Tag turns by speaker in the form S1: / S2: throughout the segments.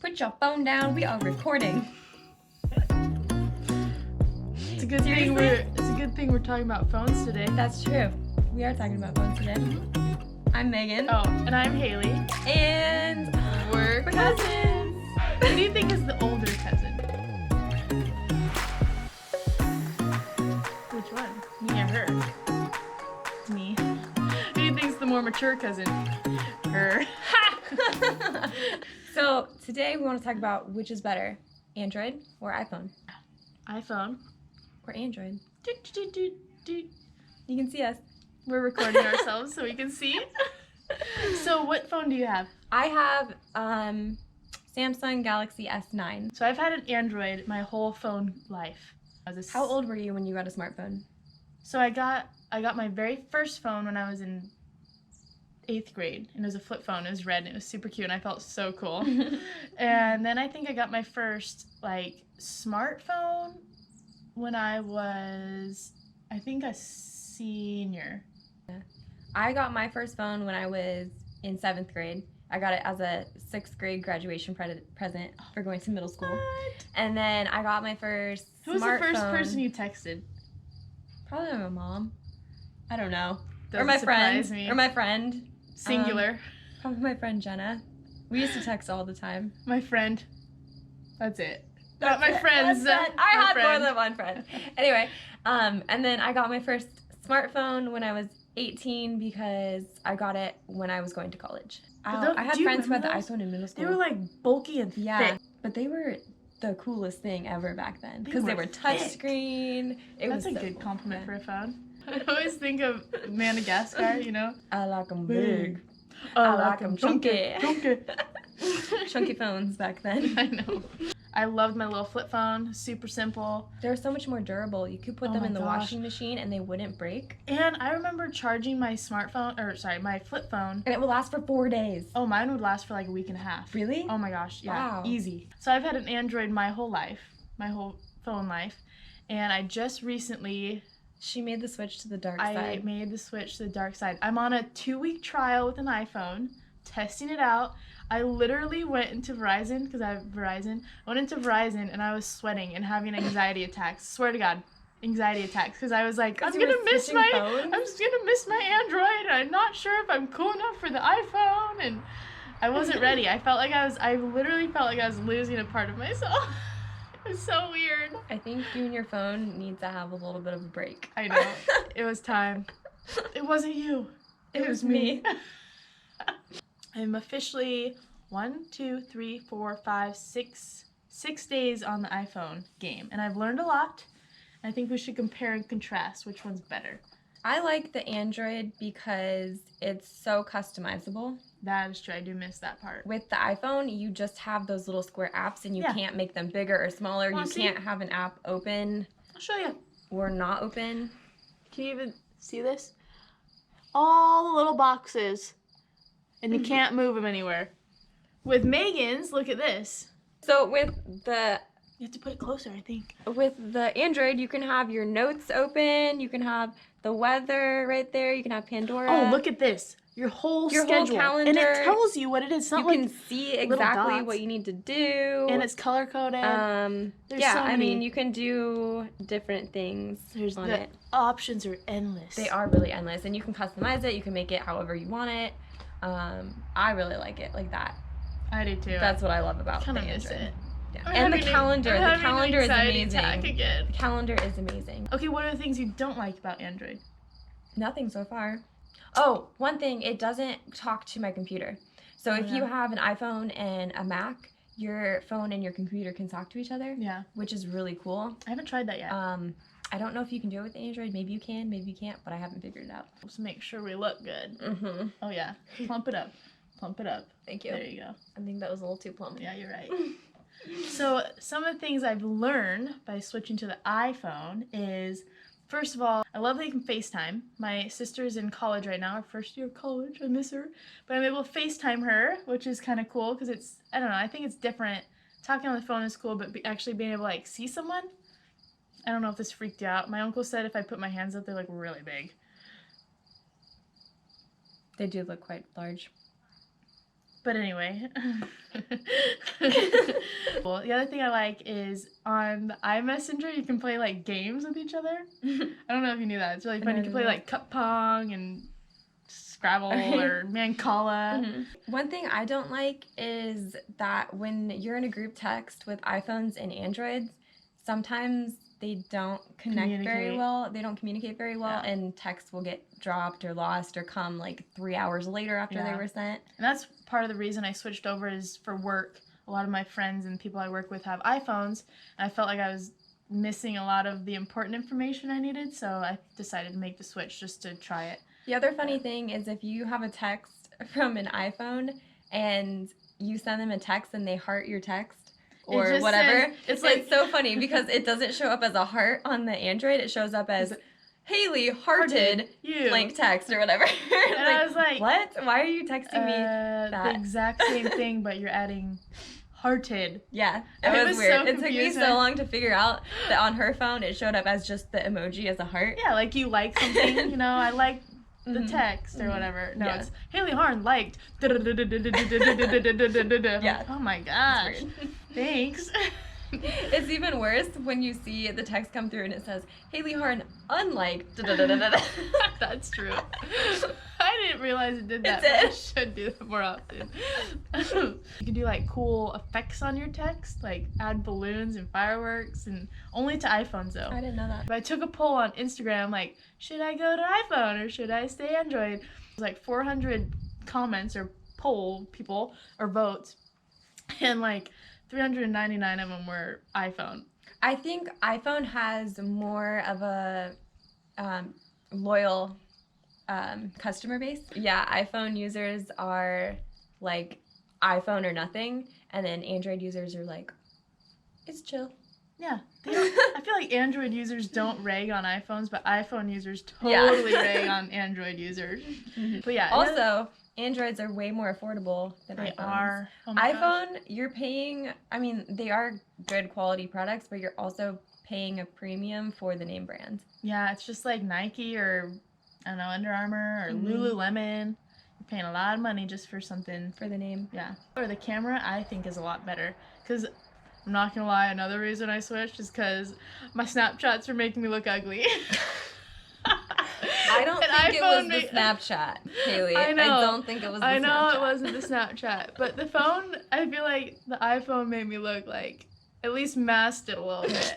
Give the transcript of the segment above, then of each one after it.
S1: Put your phone down. We are recording.
S2: It's a good thing we're talking about phones today.
S1: That's true. We are talking about phones today. I'm Megan.
S2: Oh, and I'm Haley.
S1: And
S2: We're cousins. Who do you think is the older cousin? Which one? Me or her? Me. Who do you think's the more mature cousin? Her.
S1: So today we want to talk about which is better, Android or iPhone?
S2: iPhone.
S1: Or Android.
S2: Doot, doot, doot, doot.
S1: You can see us.
S2: We're recording ourselves so we can see. So what phone do you have?
S1: I have Samsung Galaxy S9.
S2: So I've had an Android my whole phone life.
S1: How old were you when you got a smartphone?
S2: So I got my very first phone when I was in 8th grade, and it was a flip phone. It was red and it was super cute and I felt so cool. And then I think I got my first smartphone when I was, I think, a senior.
S1: I got my first phone when I was in 7th grade. I got it as a 6th grade graduation present for going to middle school.
S2: What?
S1: And then I got my first
S2: Who was the first
S1: smartphone-
S2: person you texted?
S1: Probably my mom. I don't know.
S2: Doesn't
S1: or my
S2: surprise
S1: friend.
S2: me.
S1: Or my friend.
S2: Singular.
S1: Probably my friend Jenna. We used to text all the time.
S2: My friend. That's it. Not my friends.
S1: I
S2: My
S1: had
S2: friend.
S1: more than one friend. Anyway, and then I got my first smartphone when I was 18 because I got it when I was going to college. I had
S2: do you
S1: friends who had the
S2: remember those?
S1: iPhone in middle school.
S2: They were bulky and
S1: yeah,
S2: thick.
S1: but they were the coolest thing ever back then because they
S2: were
S1: were
S2: thick.
S1: touchscreen.
S2: That's a good compliment for a phone. I always think of Madagascar, you know?
S1: I like them big.
S2: I
S1: like 'em chunky.
S2: Chunky.
S1: Chunky phones back then.
S2: I know. I loved my little flip phone. Super simple.
S1: They were so much more durable. You could put
S2: Oh
S1: them
S2: my
S1: in the
S2: gosh.
S1: washing machine and they wouldn't break.
S2: And I remember charging my my flip phone.
S1: And it would last for 4 days.
S2: Oh, mine would last for like a week and a half.
S1: Really?
S2: Oh my gosh, yeah.
S1: Wow.
S2: Easy. So I've had an Android my whole life, my whole phone life. And I just recently...
S1: She made the switch to the dark
S2: I
S1: side.
S2: made the switch to the dark side. I'm on a 2-week trial with an iPhone, testing it out. I literally went into Verizon, because I have Verizon. I went into Verizon and I was sweating and having anxiety attacks. Swear to God, anxiety attacks. Because I was like, I'm gonna miss my Android. I'm not sure if I'm cool enough for the iPhone, and I wasn't ready. I literally felt like I was losing a part of myself. It was so weird.
S1: I think you and your phone need to have a little bit of a break.
S2: I know. It was time. It wasn't you. It was me. I'm officially 6 days on the iPhone game, and I've learned a lot. I think we should compare and contrast which one's better.
S1: I like the Android because it's so customizable.
S2: That is true. I do miss that part.
S1: With the iPhone, you just have those little square apps and you can't make them bigger or smaller.
S2: Well,
S1: you can't have an app open
S2: I'll show you.
S1: or not open.
S2: Can you even see this? All the little boxes, and you can't move them anywhere. With Megan's, look at this.
S1: So with the
S2: You have to put it closer, I think.
S1: Android, you can have your notes open, you can have the weather right there, you can have Pandora.
S2: Oh, look at this. Your whole schedule.
S1: calendar.
S2: And it tells you what it is. It's not
S1: You
S2: like
S1: can see exactly
S2: dots.
S1: what you need to do.
S2: And it's color coded.
S1: Yeah, I mean, you can do different things on
S2: the
S1: it.
S2: options are endless.
S1: They are really endless, and you can customize it. You can make it however you want it. I really like it like that.
S2: I do too.
S1: That's what I love about the
S2: kind of
S1: Android.
S2: miss it.
S1: Yeah.
S2: I'm
S1: And the
S2: having
S1: calendar.
S2: I'm
S1: The
S2: having an
S1: calendar is
S2: anxiety
S1: amazing.
S2: attack again.
S1: The calendar is amazing.
S2: Okay, what are the things you don't like about Android?
S1: Nothing so far. Oh, one thing, it doesn't talk to my computer. So if you have an iPhone and a Mac, your phone and your computer can talk to each other.
S2: Yeah.
S1: Which is really cool.
S2: I haven't tried that yet.
S1: I don't know if you can do it with Android. Maybe you can, maybe you can't, but I haven't figured it out.
S2: Let's make sure we look good.
S1: Mm-hmm.
S2: Oh yeah. Plump it up. Plump it up.
S1: Thank you.
S2: There you go.
S1: I think that was a little too plump.
S2: Yeah, you're right. So some of the things I've learned by switching to the iPhone is, first of all, I love that you can FaceTime. My sister's in college right now, her first year of college. I miss her. But I'm able to FaceTime her, which is kind of cool because it's, I don't know, I think it's different. Talking on the phone is cool, but actually being able to see someone, I don't know if this freaked you out. My uncle said if I put my hands up, they're really big.
S1: They do look quite large.
S2: But anyway. Well, the other thing I like is on the iMessenger, you can play like games with each other. I don't know if you knew that. It's really fun. You can play like cup pong and Scrabble or Mancala.
S1: One thing I don't like is that when you're in a group text with iPhones and Androids, sometimes they don't connect very well. They don't communicate very well, and texts will get dropped or lost or come like 3 hours later after they were sent.
S2: And that's part of the reason I switched over is for work. A lot of my friends and people I work with have iPhones, and I felt like I was missing a lot of the important information I needed, so I decided to make the switch just to try it.
S1: The other funny thing is if you have a text from an iPhone and you send them a text and they heart your text or whatever, it's so funny because it doesn't show up as a heart on the Android. It shows up as Haley hearted you blank text or whatever.
S2: And I was like,
S1: what? Why are you texting me that?
S2: The exact same thing, but you're adding hearted.
S1: Yeah, it was weird. It took me so long to figure out that on her phone it showed up as just the emoji as a heart.
S2: Yeah, like you like something, you know, I like the text or whatever. No, it's Haley Harn liked. Yeah. Oh my gosh. Thanks.
S1: It's even worse when you see the text come through and it says Haley Harn unliked.
S2: That's true. I didn't realize it did that. But I should do that more often. You can do like cool effects on your text, like add balloons and fireworks, and only to iPhones though.
S1: I didn't know that.
S2: But I took a poll on Instagram, like, should I go to iPhone or should I stay Android? It was like 400 comments or poll people or votes, and like 399 of them were iPhone.
S1: I think iPhone has more of a loyal customer base. Yeah, iPhone users are like iPhone or nothing, and then Android users are like, it's chill.
S2: Yeah. I feel like Android users don't rag on iPhones, but iPhone users totally rag on Android users. But yeah.
S1: Also, Androids are way more affordable than iPhones.
S2: They are. Oh
S1: my iPhone, you're paying, I mean, they are good quality products, but you're also paying a premium for the name brand.
S2: Yeah, it's just like Nike or, I don't know, Under Armour or Lululemon. You're paying a lot of money just for something.
S1: For the name.
S2: Yeah. Or the camera, I think, is a lot better. Because, I'm not going to lie, another reason I switched is because my Snapchats were making me look ugly.
S1: I don't think it was the Snapchat, Haley. I don't think it was the Snapchat.
S2: I know it wasn't the Snapchat, but the phone, I feel like the iPhone made me look like, at least masked it a little bit.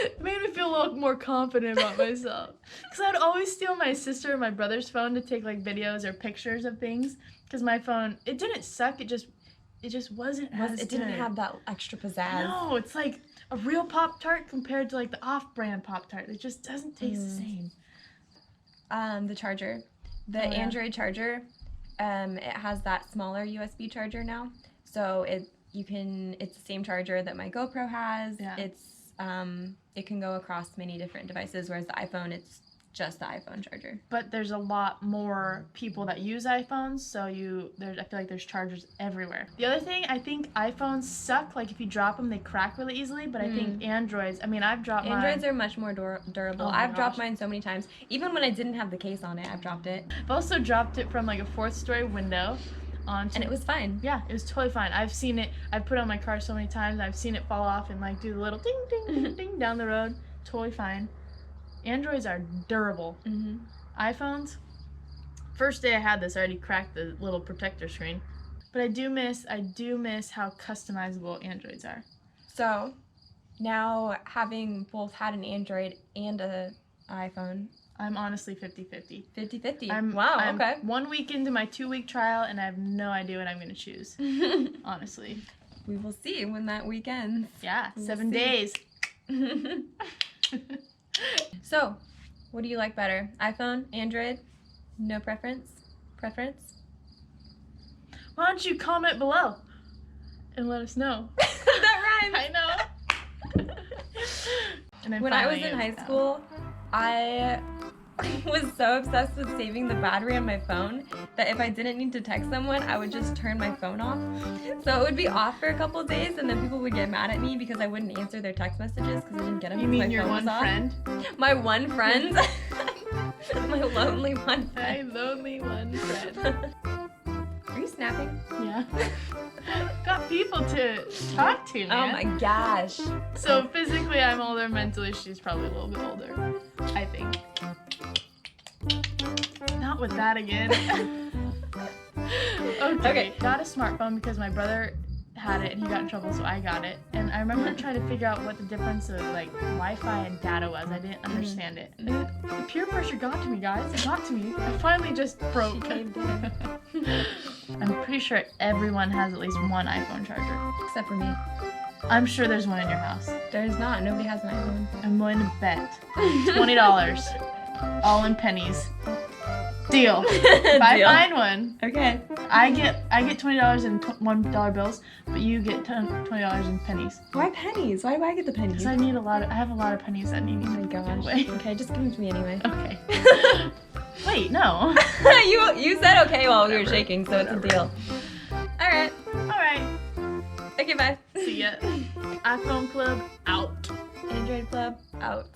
S2: It made me feel a little more confident about myself. Because I'd always steal my sister or my brother's phone to take like videos or pictures of things. Because my phone, it didn't suck, it just wasn't as
S1: It didn't have that extra pizzazz.
S2: No, it's like a real Pop-Tart compared to like the off-brand Pop-Tart. It just doesn't taste the same.
S1: The charger. The Android charger, it has that smaller USB charger now. So it's the same charger that my GoPro has. Yeah. It can go across many different devices, whereas the iPhone, it's just the iPhone charger.
S2: But there's a lot more people that use iPhones, so I feel like there's chargers everywhere. The other thing, I think iPhones suck. Like if you drop them, they crack really easily. But I think Androids, I mean, I've dropped mine.
S1: Androids are much more durable. I've dropped mine so many times. Even when I didn't have the case on it, I've dropped it.
S2: I've also dropped it from like a 4th story window onto.
S1: And it was fine.
S2: Yeah, it was totally fine. I've seen it. I've put it on my car so many times. I've seen it fall off and like do the little ding, ding, ding, ding down the road. Totally fine. Androids are durable. iPhones, first day I had this, I already cracked the little protector screen. But I do miss how customizable Androids are.
S1: So, now having both had an Android and an iPhone,
S2: I'm honestly 50-50.
S1: 50-50. Wow, okay.
S2: I'm 1 week into my 2-week trial, and I have no idea what I'm going to choose. Honestly.
S1: We will see when that week ends.
S2: Yeah, 7 days.
S1: So, what do you like better? iPhone, Android? No preference? Preference?
S2: Why don't you comment below and let us know?
S1: That rhymes!
S2: I know. And
S1: when I was in high school, I was so obsessed with saving the battery on my phone that if I didn't need to text someone, I would just turn my phone off. So it would be off for a couple of days, and then people would get mad at me because I wouldn't answer their text messages because I didn't get them.
S2: You mean your one friend?
S1: My one friend. My lonely one friend.
S2: My lonely one friend.
S1: snapping?
S2: Yeah. Got people to talk to, man.
S1: Oh my gosh.
S2: So physically I'm older, mentally she's probably a little bit older, I think. Not with that again. Okay. Got a smartphone because my brother had it and he got in trouble, so I got it. And I remember trying to figure out what the difference of like Wi-Fi and data was. I didn't understand it. And the peer pressure got to me, guys. It got to me. I finally just broke.
S1: She caved in.
S2: I'm pretty sure everyone has at least one iPhone charger.
S1: Except for me.
S2: I'm sure there's one in your house.
S1: There's not. Nobody has an iPhone.
S2: I'm willing to bet $20, all in pennies. Deal. If I find one,
S1: Okay.
S2: I get $20 in $1 bills, but you get $20 in pennies.
S1: Why pennies? Why do I get the pennies?
S2: Because I have a lot of pennies that need
S1: Oh my
S2: to give
S1: gosh.
S2: away.
S1: Okay, just give them to me anyway.
S2: Okay. Wait, no.
S1: you said okay while we were shaking, so it's a deal. Alright.
S2: Alright.
S1: Okay, bye.
S2: See ya. iPhone Club out.
S1: Android Club out.